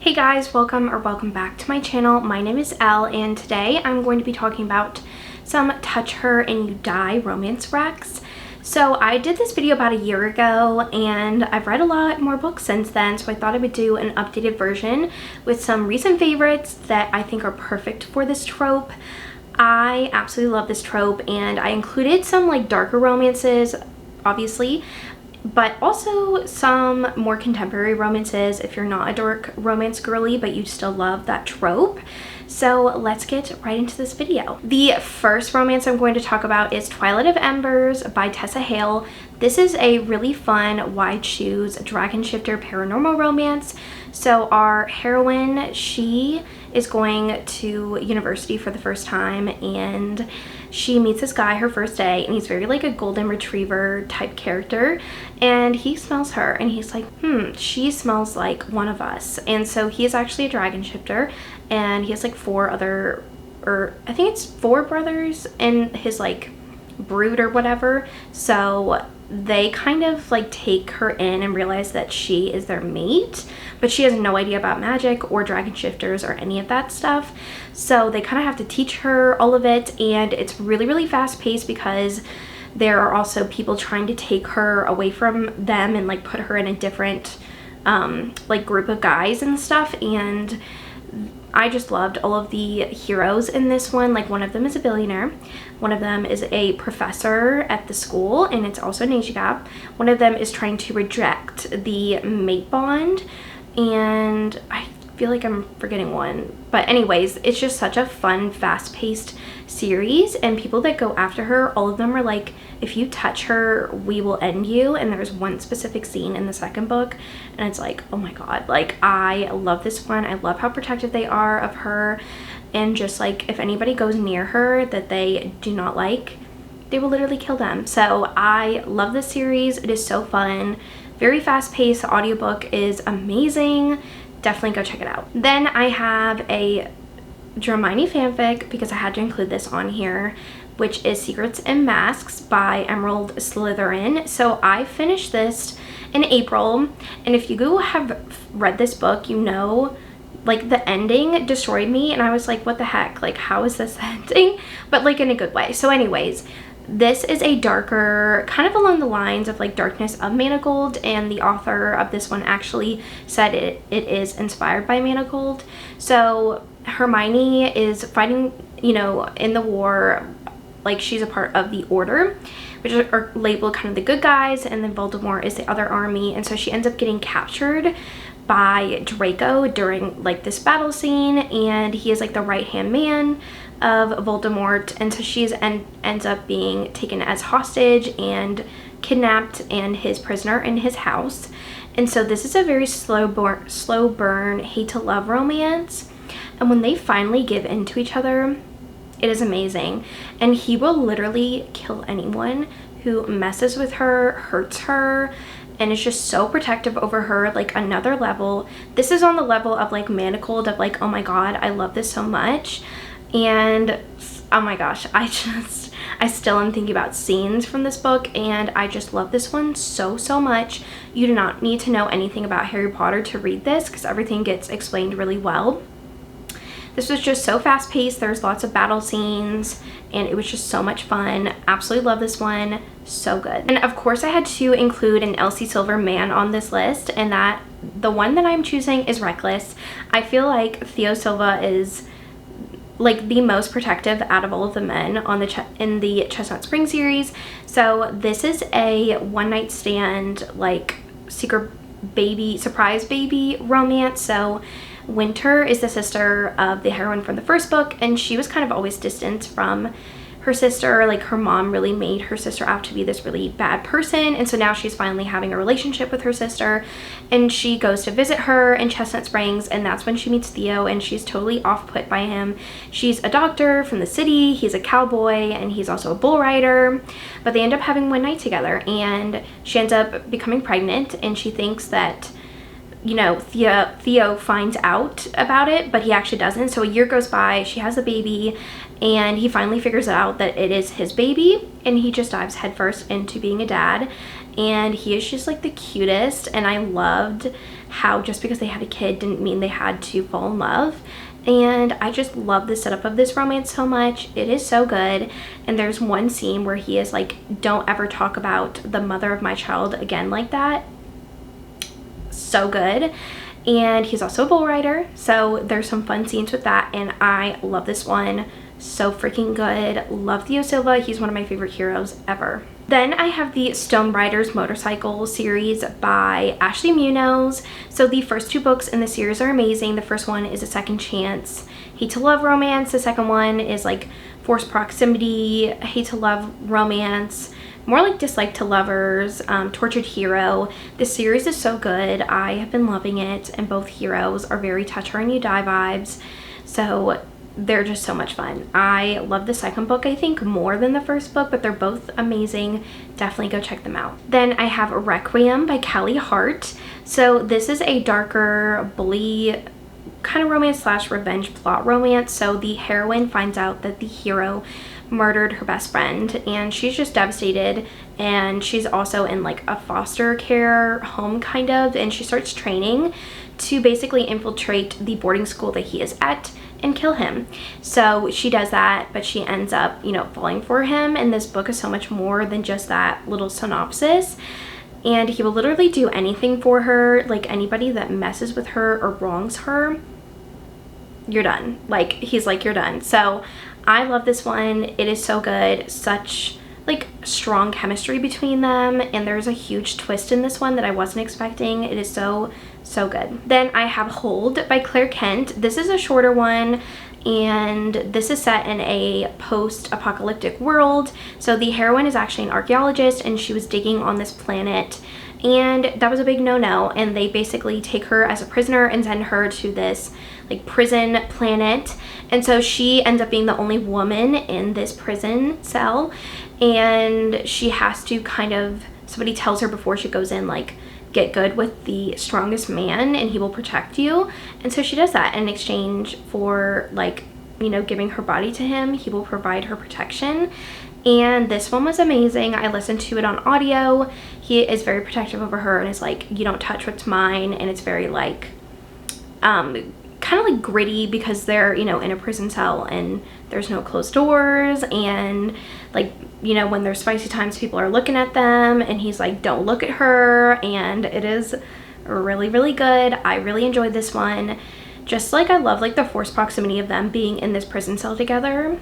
Hey guys, welcome back to my channel. My name is Elle and today I'm going to be talking about some touch her and you die romance wrecks. So I did this video about a year ago and I've read a lot more books since then, so I thought I would do an updated version with some recent favorites that I think are perfect for this trope. I absolutely love this trope and I included some like darker romances, obviously, but also some more contemporary romances if you're not a dark romance girly but you still love that trope. So let's get right into this video. The first romance I'm going to talk about is Twilight of Embers by Tessa Hale. This is a really fun wide shoes dragon shifter paranormal romance. So our heroine, she is going to university for the first time and she meets this guy her first day and he's very like a golden retriever type character, and he smells her and he's like, she smells like one of us. And so he is actually a dragon shifter and he has like I think it's four brothers in his like brood or whatever. So they kind of like take her in and realize that she is their mate, but she has no idea about magic or dragon shifters or any of that stuff. So they kind of have to teach her all of it, and it's really fast paced because there are also people trying to take her away from them and like put her in a different like group of guys and stuff. And I just loved all of the heroes in this one. Like, one of them is a billionaire, one of them is a professor at the school, and it's also an age gap. One of them is trying to reject the mate bond, and I feel like I'm forgetting one. But anyways, it's just such a fun, fast-paced series, and people that go after her, all of them are like, if you touch her, we will end you. And there's one specific scene in the second book and it's like, oh my god, like I love this one. I love how protective they are of her, and just like if anybody goes near her that they do not like, they will literally kill them. So I love this series. It is so fun, very fast-paced. The audiobook is amazing. Definitely go check it out. Then I have a Hermione fanfic because I had to include this on here, which is Secrets and Masks by Emerald Slytherin. So I finished this in April, and if you have read this book, you know like the ending destroyed me and I was like, what the heck, like how is this ending? But like in a good way. So anyways, this is a darker, kind of along the lines of like Darkness of Manifold, and the author of this one actually said it is inspired by Manifold. So Hermione is fighting, you know, in the war, like she's a part of the Order, which are labeled kind of the good guys, and then Voldemort is the other army. And so she ends up getting captured by Draco during like this battle scene, and he is like the right-hand man of Voldemort, and so she ends up being taken as hostage and kidnapped and his prisoner in his house. And so this is a very slow burn hate to love romance, and when they finally give in to each other, it is amazing. And he will literally kill anyone who messes with her, hurts her, and is just so protective over her, like another level. This is on the level of like Manacled, of like, oh my god, I love this so much. And oh my gosh, I still am thinking about scenes from this book, and I just love this one so much. You do not need to know anything about Harry Potter to read this because everything gets explained really well. This was just so fast-paced. There's lots of battle scenes and it was just so much fun. Absolutely love this one. So good. And of course I had to include an Elsie Silver man on this list, and that the one that I'm choosing is Reckless. I feel like Theo Silva is like the most protective out of all of the men on in the Chestnut Spring series. So this is a one-night stand, like secret baby, surprise baby romance. So Winter is the sister of the heroine from the first book, and she was kind of always distant from her sister. Like her mom really made her sister out to be this really bad person, and so now she's finally having a relationship with her sister, and she goes to visit her in Chestnut Springs, and that's when she meets Theo, and she's totally off-put by him. She's a doctor from the city, he's a cowboy, and he's also a bull rider, but they end up having one night together, and she ends up becoming pregnant, and she thinks that, you know, Theo finds out about it, but he actually doesn't. So a year goes by, she has a baby, and he finally figures out that it is his baby, and he just dives headfirst into being a dad. and he is just like the cutest, and I loved how just because they had a kid didn't mean they had to fall in love. And I just love the setup of this romance so much. It is so good. And there's one scene where he is like, don't ever talk about the mother of my child again like that. So good. And he's also a bull rider, so there's some fun scenes with that, and I love this one. So freaking good. Love Theo Silva. He's one of my favorite heroes ever. Then I have the Stoneriders motorcycle series by Ashley Munoz. So the first 2 books in the series are amazing. The first one is A Second Chance, Hate to Love romance. The second one is like Forced Proximity, Hate to Love romance, more like Dislike to Lovers, Tortured Hero. This series is so good. I have been loving it, and both heroes are very touch her and you die vibes. So they're just so much fun. I love the second book, I think, more than the first book, but they're both amazing. Definitely go check them out. Then I have Requiem by Callie Hart. So this is a darker, bully kind of romance slash revenge plot romance. So the heroine finds out that the hero murdered her best friend, and she's just devastated, and she's also in like a foster care home kind of, and she starts training to basically infiltrate the boarding school that he is at and kill him. So she does that, but she ends up, you know, falling for him, and this book is so much more than just that little synopsis. And he will literally do anything for her. Like, anybody that messes with her or wrongs her, you're done. Like, he's like, you're done. So I love this one. It is so good. Such like strong chemistry between them, and there's a huge twist in this one that I wasn't expecting. It is so good. Then I have Hold by Claire Kent. This is a shorter one, and this is set in a post-apocalyptic world. So the heroine is actually an archaeologist, and she was digging on this planet, and that was a big no-no, and they basically take her as a prisoner and send her to this like prison planet. And so she ends up being the only woman in this prison cell, and she has to kind of, somebody tells her before she goes in, like, get good with the strongest man and he will protect you. And so she does that in exchange for, like, you know, giving her body to him. He will provide her protection. And this one was amazing. I listened to it on audio. He is very protective over her and is like, you don't touch what's mine. And it's very like kind of like gritty, because they're, you know, in a prison cell and there's no closed doors, and like, you know, when there's spicy times, people are looking at them, and he's like, don't look at her. And it is really good. I really enjoyed this one. Just like, I love like the forced proximity of them being in this prison cell together.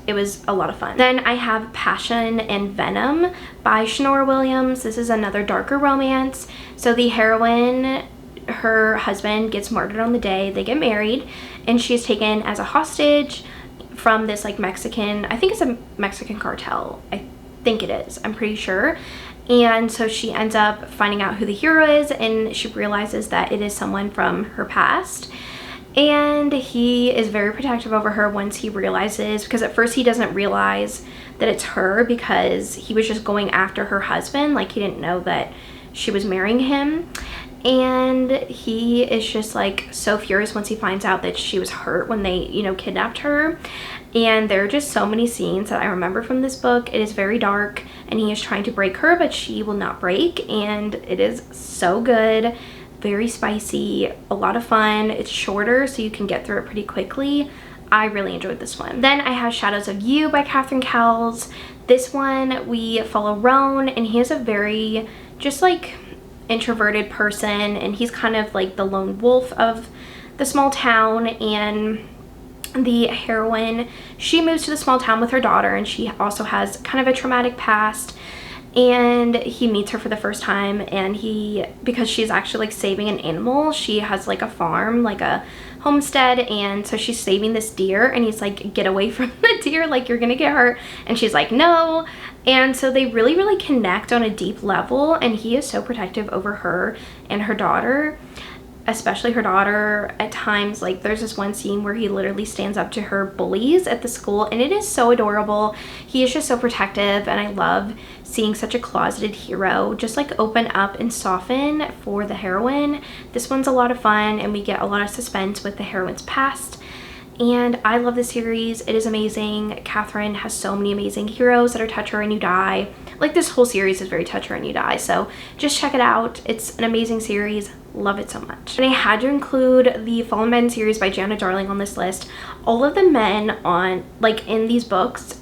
It was a lot of fun. Then I have Passion and Venom by Shanora Williams. This is another darker romance. So the heroine, her husband gets murdered on the day they get married, and she's taken as a hostage from this like Mexican, I think it's a Mexican cartel. I think it is, I'm pretty sure. And so she ends up finding out who the hero is, and she realizes that it is someone from her past. And he is very protective over her once he realizes, because at first he doesn't realize that it's her, because he was just going after her husband. Like, he didn't know that she was marrying him. And he is just like so furious once he finds out that she was hurt when they, you know, kidnapped her. And there are just so many scenes that I remember from this book. It is very dark, and he is trying to break her, but she will not break. And it is so good. Very spicy, a lot of fun. It's shorter, so you can get through it pretty quickly. I really enjoyed this one. Then I have Shadows of You by Catherine Cowles. This one, we follow Roan, and he is a very just like introverted person, and he's kind of like the lone wolf of the small town. And the heroine, she moves to the small town with her daughter, and she also has kind of a traumatic past. And he meets her for the first time, and he, because she's actually like saving an animal, she has like a farm, like a homestead, and so she's saving this deer, and he's like, get away from the deer, like you're gonna get hurt. And she's like, no. And so they really connect on a deep level, and he is so protective over her and her daughter, especially her daughter. At times, like, there's this one scene where he literally stands up to her bullies at the school, and it is so adorable. He is just so protective, and I love seeing such a closeted hero just like open up and soften for the heroine. This one's a lot of fun, and we get a lot of suspense with the heroine's past. and I love this series. It is amazing. Catherine has so many amazing heroes that are touch her and you die. Like, this whole series is very touch her and you die, so just check it out. It's an amazing series. Love it so much. And I had to include the Fallen Men series by Janet Darling on this list. All of the men on, like, in these books,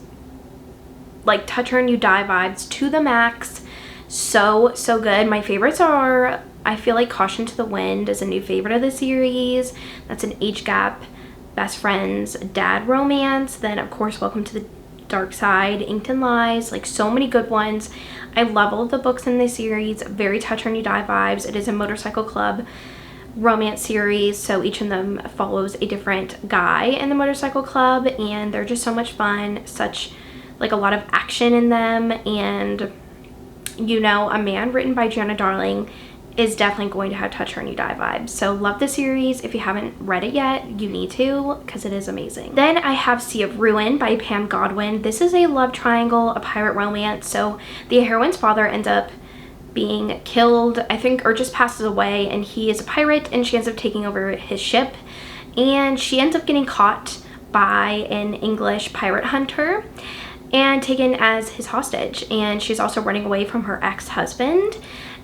like, touch her and you die vibes to the max. So good. My favorites are, I feel like Caution to the Wind is a new favorite of the series. That's an age gap best friends dad romance. Then of course Welcome to the Dark Side, Inked in Lies, like so many good ones. I love all of the books in this series. Very touch her and you die vibes. It is a motorcycle club romance series, so each of them follows a different guy in the motorcycle club, and they're just so much fun. Such like a lot of action in them, and you know, A Man written by Janet Darling is definitely going to have touch her and you die vibes. So love the series. If you haven't read it yet, you need to, because it is amazing. Then I have Sea of Ruin by Pam Godwin. This is a love triangle, a pirate romance. So the heroine's father ends up being killed, I think, or just passes away, and he is a pirate, and she ends up taking over his ship, and she ends up getting caught by an English pirate hunter and taken as his hostage, and she's also running away from her ex-husband.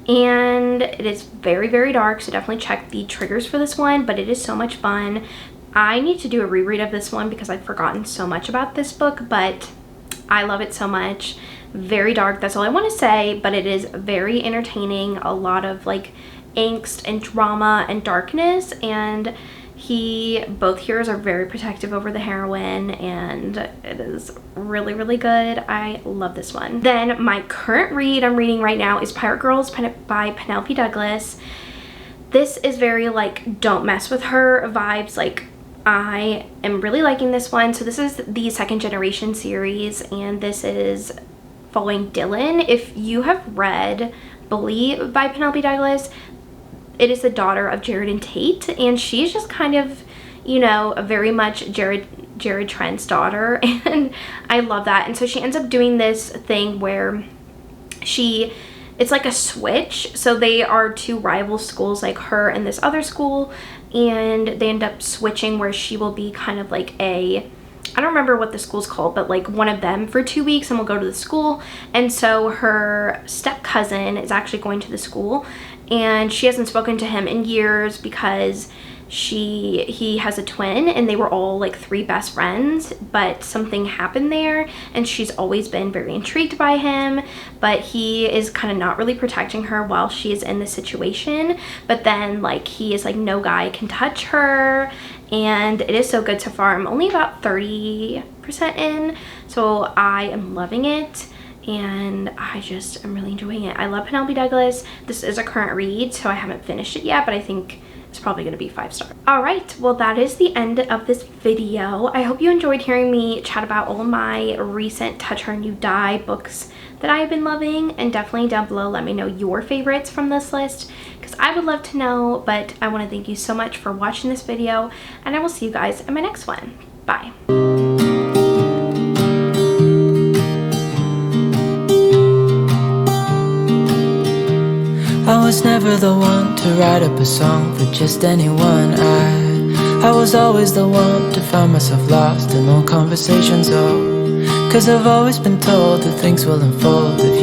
And it is very dark, so definitely check the triggers for this one, but it is so much fun. I need to do a reread of this one because I've forgotten so much about this book, but I love it so much. Very dark, that's all I want to say, but it is very entertaining. A lot of like angst and drama and darkness, and both heroes are very protective over the heroine, and it is really good. I love this one. Then my current read I'm reading right now is Pirate Girls by Penelope Douglas. This is very like don't mess with her vibes. Like, I am really liking this one. So this is the second generation series, and this is following Dylan. If you have read Bully by Penelope Douglas, it is the daughter of Jared and Tate, and she's just kind of, you know, very much Jared Trent's daughter, and I love that. And so she ends up doing this thing where it's like a switch. So they are two rival schools, like her and this other school, and they end up switching where she will be kind of like I don't remember what the school's called, but like one of them for 2 weeks, and will go to the school. And so her step cousin is actually going to the school, and she hasn't spoken to him in years because he has a twin, and they were all like 3 best friends, but something happened there, and she's always been very intrigued by him, but he is kind of not really protecting her while she is in this situation. But then like he is like, no guy can touch her, and it is so good so far. I'm only about 30% in, so I am loving it, and I just am really enjoying it. I love Penelope Douglas. This is a current read, so I haven't finished it yet, but I think it's probably going to be 5 stars. All right, well, that is the end of this video. I hope you enjoyed hearing me chat about all of my recent touch her and you die books that I have been loving, and definitely down below let me know your favorites from this list, because I would love to know. But I want to thank you so much for watching this video, and I will see you guys in my next one. Bye. I was never the one to write up a song for just anyone. I was always the one to find myself lost in long conversations. Oh, 'cause I've always been told that things will unfold if you